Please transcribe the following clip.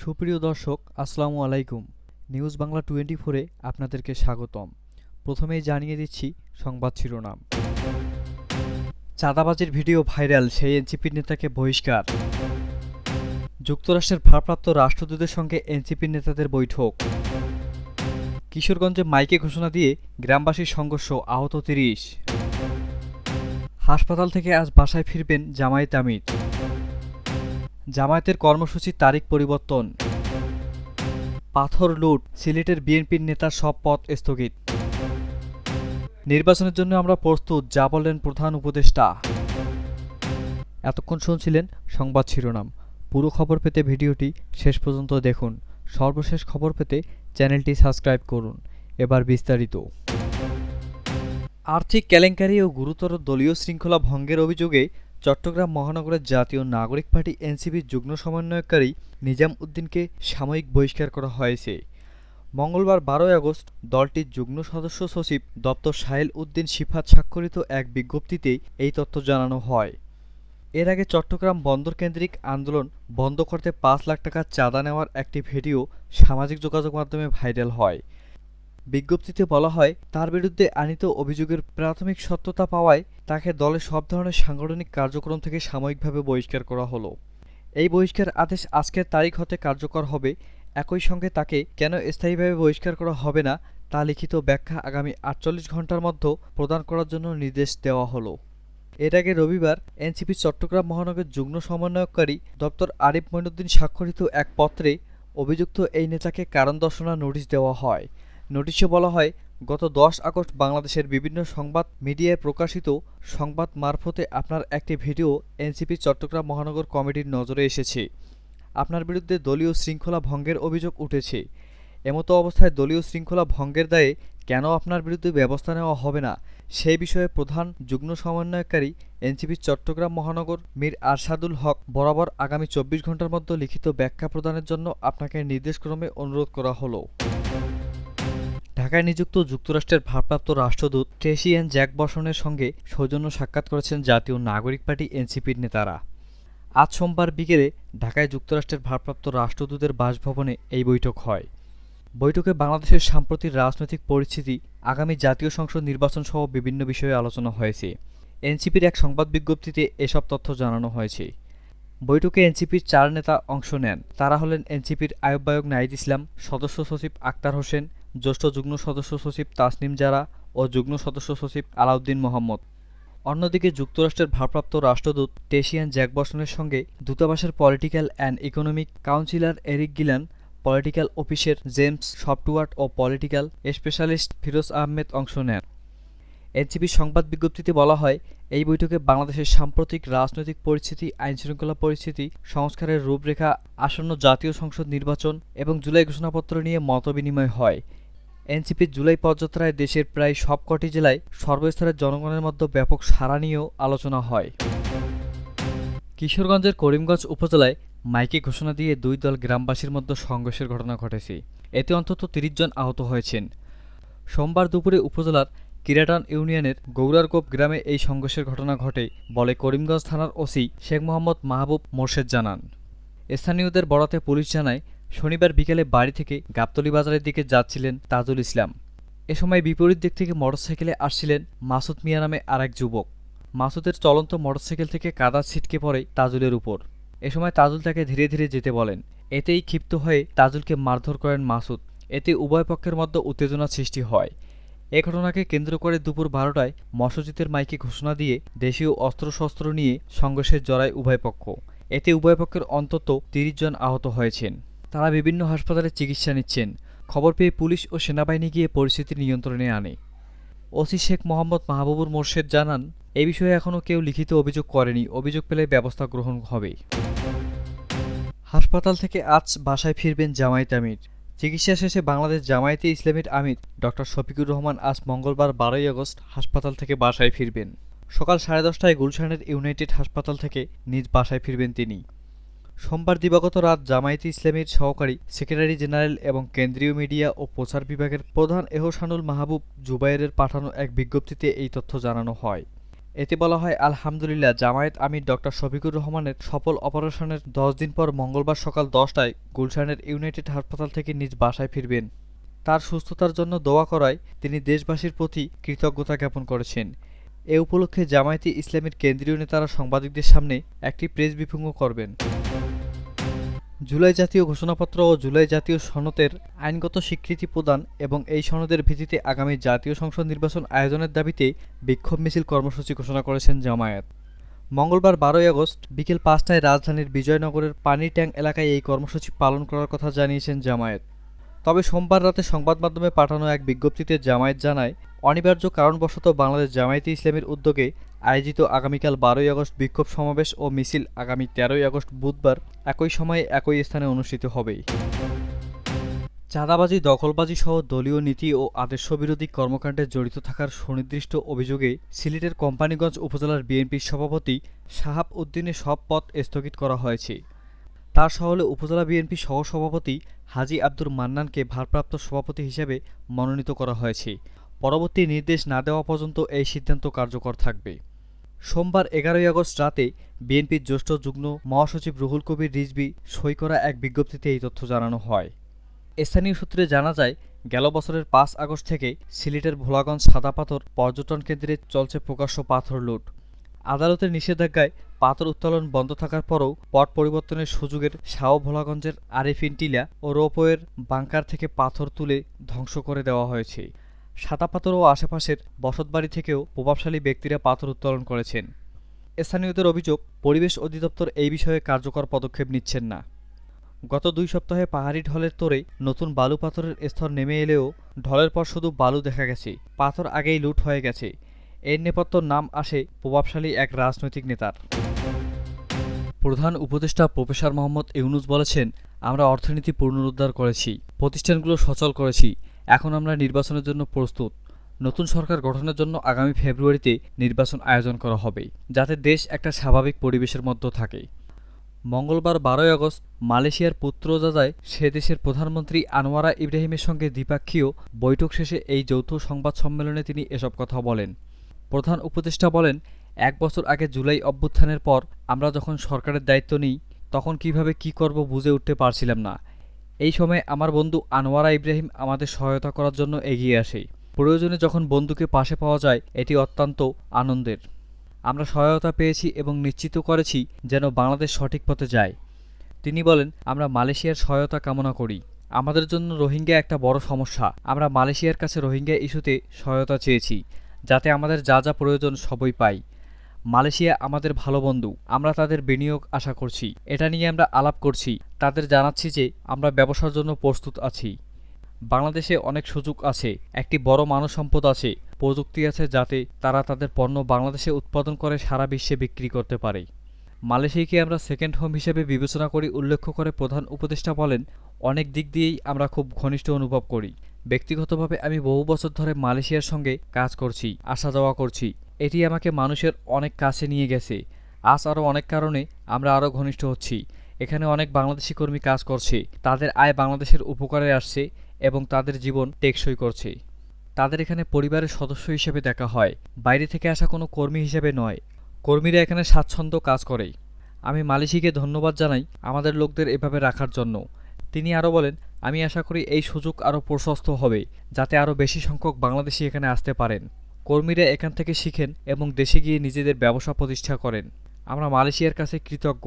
সুপ্রিয় দর্শক, আসসালামু আলাইকুম। নিউজ বাংলা 24-এ আপনাদেরকে স্বাগতম। প্রথমেই জানিয়ে দিচ্ছি সংবাদ শিরোনাম। চাঁদাবাজির ভিডিও ভাইরাল, সেই এনসিপির নেতাকে বহিষ্কার। যুক্তরাষ্ট্রের ভারপ্রাপ্ত রাষ্ট্রদূতের সঙ্গে এনসিপির নেতাদের বৈঠক। কিশোরগঞ্জে মাইকে ঘোষণা দিয়ে গ্রামবাসীর সংঘর্ষ, আহত ৩০। হাসপাতাল থেকে আজ বাসায় ফিরবেন জামায়াত আমির। জামায়াতের কর্মসূচির তারিখ পরিবর্তন। পাথর লুট, সিলেটের বিএনপির নেতার সব পথ স্থগিত। নির্বাচনের জন্য আমরা প্রস্তুত, যা বললেন প্রধান উপদেষ্টা। এতক্ষণ শুনছিলেন সংবাদ শিরোনাম। পুরো খবর পেতে ভিডিওটি শেষ পর্যন্ত দেখুন। সর্বশেষ খবর পেতে চ্যানেলটি সাবস্ক্রাইব করুন। এবার বিস্তারিত। আর্থিক কেলেঙ্কারি ও গুরুতর দলীয় শৃঙ্খলা ভঙ্গের অভিযোগে চট্টগ্রাম মহানগরের জাতীয় নাগরিক পার্টি এনসিপির যুগ্ম সমন্বয়কারী নিজাম উদ্দিনকে সাময়িক বহিষ্কার করা হয়েছে। মঙ্গলবার 12 আগস্ট দলটির যুগ্ম সদস্য সচিব ডক্টর সাহেল উদ্দিন শিফাত স্বাক্ষরিত এক বিজ্ঞপ্তিতে এই তথ্য জানানো হয়। এর আগে চট্টগ্রাম বন্দর কেন্দ্রিক আন্দোলন বন্ধ করতে ৫ লাখ টাকা চাঁদা নেওয়ার একটি ভিডিও সামাজিক যোগাযোগ মাধ্যমে ভাইরাল হয়। বিজ্ঞপ্তিতে বলা হয়, তার বিরুদ্ধে আনীত অভিযোগের প্রাথমিক সত্যতা পাওয়ায় তাকে দলের সব ধরনের সাংগঠনিক কার্যক্রম থেকে সাময়িকভাবে বহিষ্কার করা হলো। এই বহিষ্কার আদেশ আজকের তারিখ হতে কার্যকর হবে। একই সঙ্গে তাকে কেন স্থায়ীভাবে বহিষ্কার করা হবে না তা লিখিত ব্যাখ্যা আগামী ৪৮ ঘণ্টার মধ্যে প্রদান করার জন্য নির্দেশ দেওয়া হলো। এর আগে রবিবার এনসিপি চট্টগ্রাম মহানগরের যুগ্ম সমন্বয়কারী ডক্টর আরিফ মঈনুদ্দিন স্বাক্ষরিত এক পত্রে অভিযুক্ত এই নেতাকে কারণ দর্শানোর নোটিশ দেওয়া হয়। নোটিশে বলা হয়, গত ১০ আগস্ট বাংলাদেশের বিভিন্ন সংবাদ মিডিয়ায় প্রকাশিত সংবাদ মারফতে আপনার একটি ভিডিও এনসিপি চট্টগ্রাম মহানগর কমিটির নজরে এসেছে। আপনার বিরুদ্ধে দলীয় শৃঙ্খলা ভঙ্গের অভিযোগ উঠেছে। এমতো অবস্থায় দলীয় শৃঙ্খলা ভঙ্গের দায়ে কেন আপনার বিরুদ্ধে ব্যবস্থা নেওয়া হবে না, সেই বিষয়ে প্রধান যুগ্ম সমন্বয়কারী এনসিপি চট্টগ্রাম মহানগর মীর আরশাদুল হক বরাবর আগামী ২৪ ঘণ্টার মধ্যে লিখিত ব্যাখ্যা প্রদানের জন্য আপনাকে নির্দেশক্রমে অনুরোধ করা হলো। ঢাকায় নিযুক্ত যুক্তরাষ্ট্রের ভারপ্রাপ্ত রাষ্ট্রদূত ট্রেসি এন জ্যাকবসনের সঙ্গে সৌজন্য সাক্ষাৎ করেছেন জাতীয় নাগরিক পার্টি এনসিপির নেতারা। আজ সোমবার বিকেলে ঢাকায় যুক্তরাষ্ট্রের ভারপ্রাপ্ত রাষ্ট্রদূতের বাসভবনে এই বৈঠক হয়। বৈঠকে বাংলাদেশের সাম্প্রতিক রাজনৈতিক পরিস্থিতি, আগামী জাতীয় সংসদ নির্বাচন সহ বিভিন্ন বিষয়ে আলোচনা হয়েছে। এনসিপির এক সংবাদ বিজ্ঞপ্তিতে এসব তথ্য জানানো হয়েছে। বৈঠকে এনসিপির ৪ নেতা অংশ নেন। তারা হলেন এনসিপির আহ্বায়ক নাহিদ ইসলাম, সদস্য সচিব আক্তার হোসেন, জ্যেষ্ঠ যুগ্ম সদস্য সচিব তাসনিম জারা ও যুগ্ম সদস্য সচিব আলাউদ্দিন মোহাম্মদ। অন্যদিকে যুক্তরাষ্ট্রের ভারপ্রাপ্ত রাষ্ট্রদূত ট্রেসি এন জ্যাকবসনের সঙ্গে দূতাবাসের political and economic councillor Eric Gillan, political অফিসের জেমস সফটওয়ার্ড ও পলিটিক্যাল স্পেশালিস্ট ফিরোজ আহমেদ অংশ নেন। এনসিপির সংবাদ বিজ্ঞপ্তিতে বলা হয়, এই বৈঠকে বাংলাদেশের সাম্প্রতিক রাজনৈতিক পরিস্থিতি, আইনশৃঙ্খলা পরিস্থিতি, সংস্কারের রূপরেখা, আসন্ন জাতীয় সংসদ নির্বাচন এবং জুলাই ঘোষণাপত্র নিয়ে মতবিনিময় হয়। এনসিপির জুলাই পদযাত্রায় দেশের প্রায় সবকটি জেলায় সর্বস্তরের জনগণের মধ্যে ব্যাপক সাড়া নিয়েও আলোচনা হয়। কিশোরগঞ্জের করিমগঞ্জ উপজেলায় মাইকে ঘোষণা দিয়ে দুই দল গ্রামবাসীর মধ্যে সংঘর্ষের ঘটনা ঘটেছে। এতে অন্তত ৩০ জন আহত হয়েছেন। সোমবার দুপুরে উপজেলার কিরাটান ইউনিয়নের গৌরারকোপ গ্রামে এই সংঘর্ষের ঘটনা ঘটে বলে করিমগঞ্জ থানার ওসি শেখ মোহাম্মদ মাহবুব মোর্শেদ জানান। স্থানীয়দের বরাতে পুলিশ জানায়, শনিবার বিকেলে বাড়ি থেকে গাবতলী বাজারের দিকে যাচ্ছিলেন তাজুল ইসলাম। এ সময় বিপরীত দিক থেকে মোটরসাইকেলে আসছিলেন মাসুদ মিয়া নামে আরেক যুবক। মাসুদের চলন্ত মোটরসাইকেল থেকে কাদা ছিটকে পড়ে তাজুলের উপর। এ সময় তাজুল তাকে ধীরে ধীরে যেতে বলেন। এতেই ক্ষিপ্ত হয়ে তাজুলকে মারধর করেন মাসুদ। এতে উভয় পক্ষের মধ্যে উত্তেজনা সৃষ্টি হয়। এ ঘটনাকে কেন্দ্র করে দুপুর ১২টায় মসজিদের মাইকে ঘোষণা দিয়ে দেশীয় অস্ত্রশস্ত্র নিয়ে সংঘর্ষে জড়ায় উভয় পক্ষ। এতে উভয় পক্ষের অন্তত ৩০ জন আহত হয়েছেন। তারা বিভিন্ন হাসপাতালে চিকিৎসা নিচ্ছেন। খবর পেয়ে পুলিশ ও সেনাবাহিনী গিয়ে পরিস্থিতি নিয়ন্ত্রণে আনে। ওসি শেখ মোহাম্মদ মাহবুবুর মোর্শেদ জানান, এ বিষয়ে এখনও কেউ লিখিত অভিযোগ করেনি। অভিযোগ পেলে ব্যবস্থা গ্রহণ হবে। হাসপাতাল থেকে আজ বাসায় ফিরবেন জামায়াত আমির। চিকিৎসা শেষে বাংলাদেশ জামায়াতে ইসলামীর আমির ডক্টর শফিকুর রহমান আজ মঙ্গলবার ১২ আগস্ট হাসপাতাল থেকে বাসায় ফিরবেন। সকাল ১০:৩০টায় গুলশানের ইউনাইটেড হাসপাতাল থেকে নিজ বাসায় ফিরবেন তিনি। সোমবার দিবাগত রাত জামায়াতে ইসলামীর সহকারী সেক্রেটারি জেনারেল এবং কেন্দ্রীয় মিডিয়া ও প্রচার বিভাগের প্রধান এহসানুল মাহবুব জুবায়েরের পাঠানো এক বিজ্ঞপ্তিতে এই তথ্য জানানো হয়। এতে বলা হয়, আলহামদুলিল্লাহ, জামায়াত আমির ডক্টর শফিকুর রহমানের সফল অপারেশনের ১০ দিন পর মঙ্গলবার সকাল ১০টায় গুলশানের ইউনাইটেড হাসপাতাল থেকে নিজ বাসায় ফিরবেন। তার সুস্থতার জন্য দোয়া করায় তিনি দেশবাসীর প্রতি কৃতজ্ঞতা জ্ঞাপন করেছেন। এ উপলক্ষে জামায়াতে ইসলামীর কেন্দ্রীয় নেতারা সাংবাদিকদের সামনে একটি প্রেস ব্রিফিংও করবেন। জুলাই জাতীয় ঘোষণাপত্র ও জুলাই জাতীয় সনদের আইনগত স্বীকৃতি প্রদান এবং এই সনদের ভিত্তিতে আগামী জাতীয় সংসদ নির্বাচন আয়োজনের দাবিতে বিক্ষোভ মিছিল কর্মসূচি ঘোষণা করেছেন জামায়াত। মঙ্গলবার ১২ই আগস্ট বিকেল ৫টায় রাজধানীর বিজয়নগরের পানির ট্যাঙ্ক এলাকায় এই কর্মসূচি পালন করার কথা জানিয়েছেন জামায়াত। তবে সোমবার রাতে সংবাদ মাধ্যমে পাঠানো এক বিজ্ঞপ্তিতে জামায়াত জানায়, অনিবার্য কারণবশত বাংলাদেশ জামায়াতে ইসলামীর উদ্যোগে আয়োজিত আগামীকাল ১২ই আগস্ট বিক্ষোভ সমাবেশ ও মিছিল আগামী ১৩ই আগস্ট বুধবার একই সময়ে একই স্থানে অনুষ্ঠিত হবে। চাঁদাবাজি, দখলবাজি সহ দলীয় নীতি ও আদর্শবিরোধী কর্মকাণ্ডে জড়িত থাকার সুনির্দিষ্ট অভিযোগে সিলেটের কোম্পানীগঞ্জ উপজেলার বিএনপির সভাপতি শাহাব উদ্দিনের সব পদ স্থগিত করা হয়েছে। তার সহলে উপজেলা বিএনপি সহসভাপতি হাজী আব্দুর মান্নানকে ভারপ্রাপ্ত সভাপতি হিসেবে মনোনীত করা হয়েছে। পরবর্তী নির্দেশ না দেওয়া পর্যন্ত এই সিদ্ধান্ত কার্যকর থাকবে। সোমবার ১১ই আগস্ট রাতে বিএনপির জ্যেষ্ঠ যুগ্ম মহাসচিব রুহুল কবির রিজভী সই করা এক বিজ্ঞপ্তিতে এই তথ্য জানানো হয়। স্থানীয় সূত্রে জানা যায়, গেল বছরের ৫ আগস্ট থেকে সিলেটের ভোলাগঞ্জ সাদা পাথর পর্যটন কেন্দ্রে চলছে প্রকাশ্য পাথর লুট। আদালতের নিষেধাজ্ঞায় পাথর উত্তোলন বন্ধ থাকার পরও পট পরিবর্তনের সুযোগের শাহ ভোলাগঞ্জের আরেফিন টিলা ও রোপওয়ের বাংকার থেকে পাথর তুলে ধ্বংস করে দেওয়া হয়েছে। সাদা পাথর ও আশেপাশের বসতবাড়ি থেকেও প্রভাবশালী ব্যক্তিরা পাথর উত্তোলন করেছেন। স্থানীয়দের অভিযোগ, পরিবেশ অধিদপ্তর এই বিষয়ে কার্যকর পদক্ষেপ নিচ্ছেন না। গত ২ সপ্তাহে পাহাড়ি ঢলের তোড়ে নতুন বালু পাথরের স্তর নেমে এলেও ঢলের পর শুধু বালু দেখা গেছে, পাথর আগেই লুট হয়ে গেছে। এর নেপথ্য নাম আসে প্রভাবশালী এক রাজনৈতিক নেতার। প্রধান উপদেষ্টা প্রফেসর মোহাম্মদ ইউনূস বলেছেন, আমরা অর্থনীতি পুনরুদ্ধার করেছি, প্রতিষ্ঠানগুলো সচল করেছি, এখন আমরা নির্বাচনের জন্য প্রস্তুত। নতুন সরকার গঠনের জন্য আগামী ফেব্রুয়ারিতে নির্বাচন আয়োজন করা হবে, যাতে দেশ একটা স্বাভাবিক পরিবেশের মধ্যে থাকে। মঙ্গলবার ১২ই আগস্ট মালয়েশিয়ার পুত্রজাজায় সে দেশের প্রধানমন্ত্রী আনোয়ারা ইব্রাহিমের সঙ্গে দ্বিপাক্ষীয় বৈঠক শেষে এই যৌথ সংবাদ সম্মেলনে তিনি এসব কথা বলেন। প্রধান উপদেষ্টা বলেন, ১ বছর আগে জুলাই অভ্যুত্থানের পর আমরা যখন সরকারের দায়িত্ব নিই, তখন কিভাবে কি করব বুঝে উঠতে পারছিলাম না। এই সময় আমার বন্ধু আনোয়ারা ইব্রাহিম আমাদের সহায়তা করার জন্য এগিয়ে আসে। প্রয়োজনে যখন বন্ধুকে পাশে পাওয়া যায়, এটি অত্যন্ত আনন্দের। আমরা সহায়তা পেয়েছি এবং নিশ্চিত করেছি যেন বাংলাদেশ সঠিক পথে যায়। তিনি বলেন, আমরা মালয়েশিয়ার সহায়তা কামনা করি। আমাদের জন্য রোহিঙ্গা একটা বড় সমস্যা। আমরা মালয়েশিয়ার কাছে রোহিঙ্গা ইস্যুতে সহায়তা চেয়েছি, যাতে আমাদের যা যা প্রয়োজন সবই পাই। মালয়েশিয়া আমাদের ভালো বন্ধু, আমরা তাদের বিনিয়োগ আশা করছি। এটা নিয়ে আমরা আলাপ করছি, তাদের জানাচ্ছি যে আমরা ব্যবসার জন্য প্রস্তুত আছি। বাংলাদেশে অনেক সুযোগ আছে, একটি বড় মানব সম্পদ আছে, প্রযুক্তি আছে, যাতে তারা তাদের পণ্য বাংলাদেশে উৎপাদন করে সারা বিশ্বে বিক্রি করতে পারে। মালয়েশিয়াকে আমরা সেকেন্ড হোম হিসেবে বিবেচনা করি উল্লেখ করে প্রধান উপদেষ্টা বলেন, অনেক দিক দিয়েই আমরা খুব ঘনিষ্ঠ অনুভব করি। ব্যক্তিগতভাবে আমি বহু বছর ধরে মালয়েশিয়ার সঙ্গে কাজ করছি, আসা যাওয়া করছি। এটি আমাকে মানুষের অনেক কাছে নিয়ে গেছে। আজ আরও অনেক কারণে আমরা আরও ঘনিষ্ঠ হচ্ছি। এখানে অনেক বাংলাদেশি কর্মী কাজ করছে, তাদের আয় বাংলাদেশের উপকারে আসছে এবং তাদের জীবন টেকসই করছে। তাদের এখানে পরিবারের সদস্য হিসেবে দেখা হয়, বাইরে থেকে আসা কোনো কর্মী হিসেবে নয়। কর্মীরা এখানে স্বাচ্ছন্দ্য কাজ করে। আমি মালয়েশিয়াকে ধন্যবাদ জানাই আমাদের লোকদের এভাবে রাখার জন্য। তিনি আরও বলেন, আমি আশা করি এই সুযোগ আরও প্রশস্ত হবে, যাতে আরও বেশি সংখ্যক বাংলাদেশি এখানে আসতে পারেন। কর্মীরা এখান থেকে শিখেন এবং দেশে গিয়ে নিজেদের ব্যবসা প্রতিষ্ঠা করেন। আমরা মালয়েশিয়ার কাছে কৃতজ্ঞ।